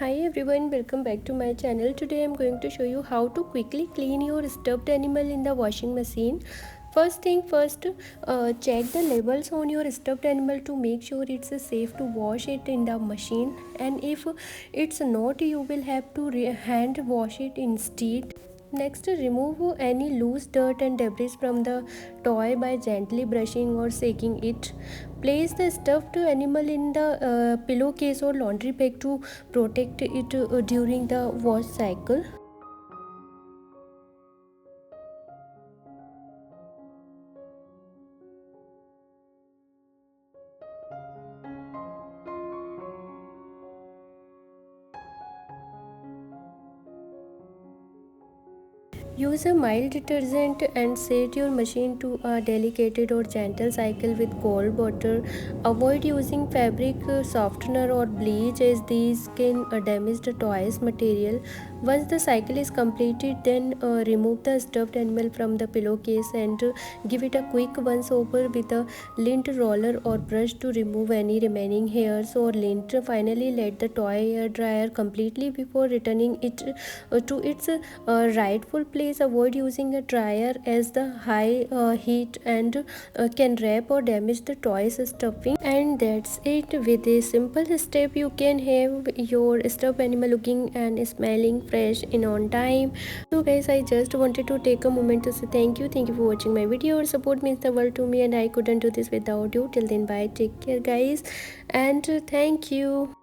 Hi everyone, welcome back to my channel. Today I'm going to show you how to quickly clean your stuffed animal in the washing machine. First thing first, check the labels on your stuffed animal to make sure it's safe to wash it in the machine, and if it's not, you will have to hand wash it instead. Next, remove any loose dirt and debris from the toy by gently brushing or shaking it. Place the stuffed animal in the pillowcase or laundry bag to protect it during the wash cycle. Use a mild detergent and set your machine to a delicate or gentle cycle with cold water. Avoid using fabric softener or bleach, as these can damage the toy's material. Once the cycle is completed, then remove the stuffed animal from the pillowcase and give it a quick once over with a lint roller or brush to remove any remaining hairs or lint. Finally, let the toy air dryer completely before returning it to its rightful place. Avoid using a dryer as the high heat and can wrap or damage the toy's stuffing. And that's it. With a simple step, you can have your stuffed animal looking and smelling fresh in on time. So guys, I just wanted to take a moment to say thank you for watching my video. Your support means the world to me, and I couldn't do this without you. Till then, bye, take care guys, and thank you.